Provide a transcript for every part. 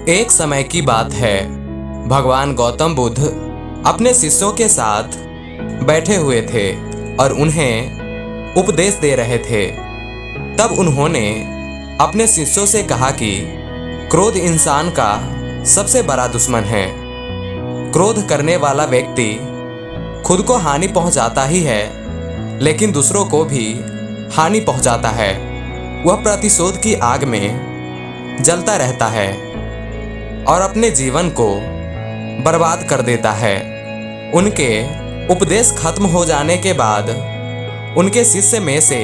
एक समय की बात है। भगवान गौतम बुद्ध अपने शिष्यों के साथ बैठे हुए थे और उन्हें उपदेश दे रहे थे। तब उन्होंने अपने शिष्यों से कहा कि क्रोध इंसान का सबसे बड़ा दुश्मन है। क्रोध करने वाला व्यक्ति खुद को हानि पहुंचाता ही है, लेकिन दूसरों को भी हानि पहुंचाता है। वह प्रतिशोध की आग में जलता रहता है और अपने जीवन को बर्बाद कर देता है। उनके उपदेश खत्म हो जाने के बाद उनके शिष्य में से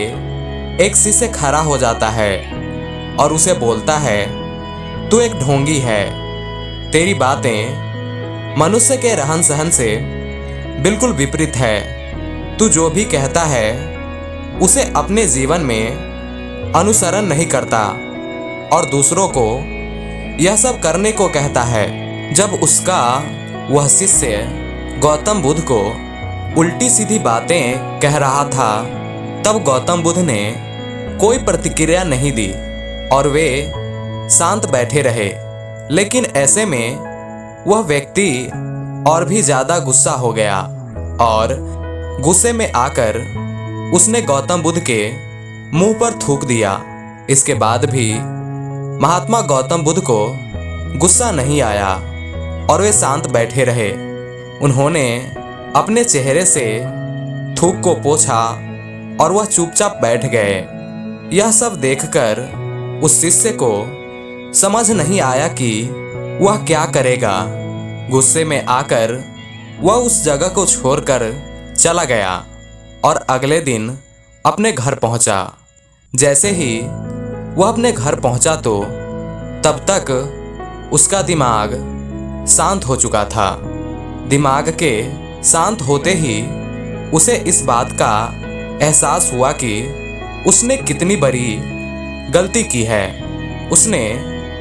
एक शिष्य खड़ा हो जाता है और उसे बोलता है, तू एक ढोंगी है। तेरी बातें मनुष्य के रहन सहन से बिल्कुल विपरीत है। तू जो भी कहता है उसे अपने जीवन में अनुसरण नहीं करता और दूसरों को यह सब करने को कहता है। जब उसका वह शिष्य गौतम बुद्ध को उल्टी सीधी बातें कह रहा था, तब गौतम बुद्ध ने कोई प्रतिक्रिया नहीं दी और वे शांत बैठे रहे। लेकिन ऐसे में वह व्यक्ति और भी ज्यादा गुस्सा हो गया और गुस्से में आकर उसने गौतम बुद्ध के मुंह पर थूक दिया। इसके बाद भी महात्मा गौतम बुद्ध को गुस्सा नहीं आया और वे शांत बैठे रहे। उन्होंने अपने चेहरे से थूक को पोंछा और वह चुपचाप बैठ गए। यह सब देखकर उस शिष्य को समझ नहीं आया कि वह क्या करेगा। गुस्से में आकर वह उस जगह को छोड़कर चला गया और अगले दिन अपने घर पहुंचा। जैसे ही वह अपने घर पहुंचा तो तब तक उसका दिमाग शांत हो चुका था। दिमाग के शांत होते ही उसे इस बात का एहसास हुआ कि उसने कितनी बड़ी गलती की है, उसने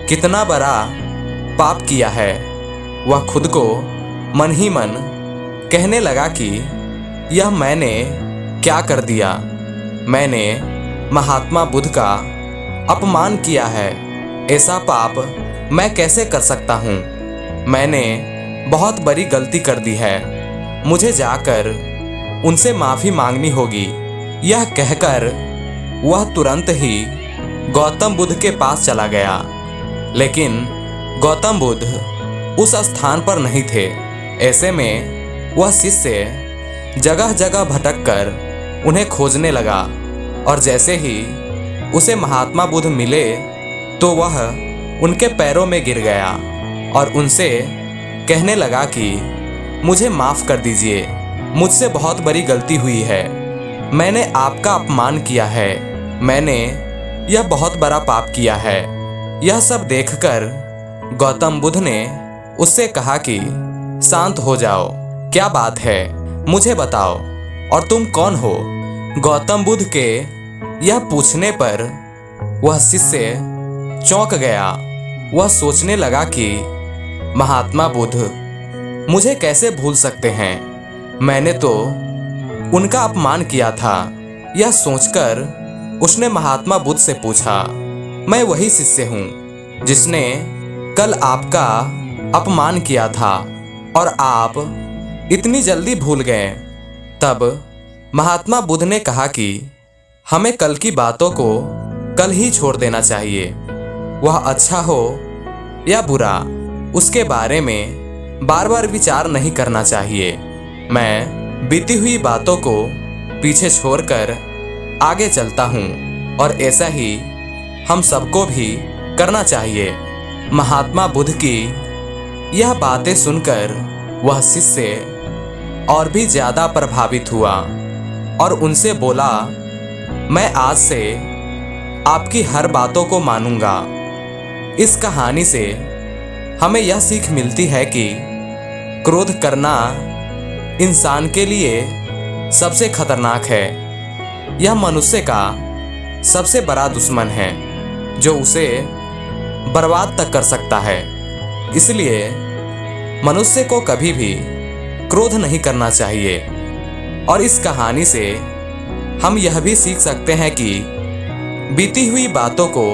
कितना बड़ा पाप किया है। वह खुद को मन ही मन कहने लगा कि यह मैंने क्या कर दिया। मैंने महात्मा बुद्ध का अपमान किया है। ऐसा पाप मैं कैसे कर सकता हूँ। मैंने बहुत बड़ी गलती कर दी है। मुझे जाकर उनसे माफ़ी मांगनी होगी। यह कहकर वह तुरंत ही गौतम बुद्ध के पास चला गया। लेकिन गौतम बुद्ध उस स्थान पर नहीं थे। ऐसे में वह शिष्य जगह जगह भटक कर उन्हें खोजने लगा और जैसे ही उसे महात्मा बुद्ध मिले तो वह उनके पैरों में गिर गया और उनसे कहने लगा कि मुझे माफ़ कर दीजिए, मुझसे बहुत बड़ी गलती हुई है। मैंने आपका अपमान किया है। मैंने यह बहुत बड़ा पाप किया है। यह सब देखकर गौतम बुद्ध ने उससे कहा कि शांत हो जाओ, क्या बात है, मुझे बताओ और तुम कौन हो। गौतम बुद्ध के यह पूछने पर वह शिष्य चौंक गया। वह सोचने लगा कि महात्मा बुद्ध मुझे कैसे भूल सकते हैं। मैंने तो उनका अपमान किया था। यह सोचकर उसने महात्मा बुद्ध से पूछा, मैं वही शिष्य हूँ जिसने कल आपका अपमान किया था और आप इतनी जल्दी भूल गए। तब महात्मा बुद्ध ने कहा कि हमें कल की बातों को कल ही छोड़ देना चाहिए। वह अच्छा हो या बुरा, उसके बारे में बार बार विचार नहीं करना चाहिए। मैं बीती हुई बातों को पीछे छोड़कर आगे चलता हूँ और ऐसा ही हम सबको भी करना चाहिए। महात्मा बुद्ध की यह बातें सुनकर वह शिष्य और भी ज़्यादा प्रभावित हुआ और उनसे बोला, मैं आज से आपकी हर बातों को मानूंगा। इस कहानी से हमें यह सीख मिलती है कि क्रोध करना इंसान के लिए सबसे खतरनाक है। यह मनुष्य का सबसे बड़ा दुश्मन है जो उसे बर्बाद तक कर सकता है। इसलिए मनुष्य को कभी भी क्रोध नहीं करना चाहिए। और इस कहानी से हम यह भी सीख सकते हैं कि बीती हुई बातों को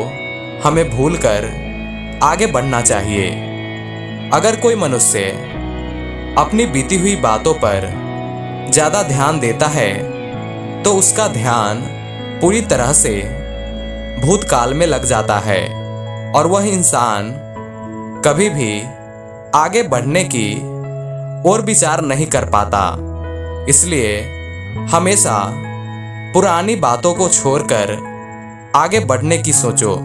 हमें भूलकर आगे बढ़ना चाहिए। अगर कोई मनुष्य अपनी बीती हुई बातों पर ज़्यादा ध्यान देता है तो उसका ध्यान पूरी तरह से भूतकाल में लग जाता है और वह इंसान कभी भी आगे बढ़ने की और विचार नहीं कर पाता। इसलिए हमेशा पुरानी बातों को छोड़कर आगे बढ़ने की सोचो।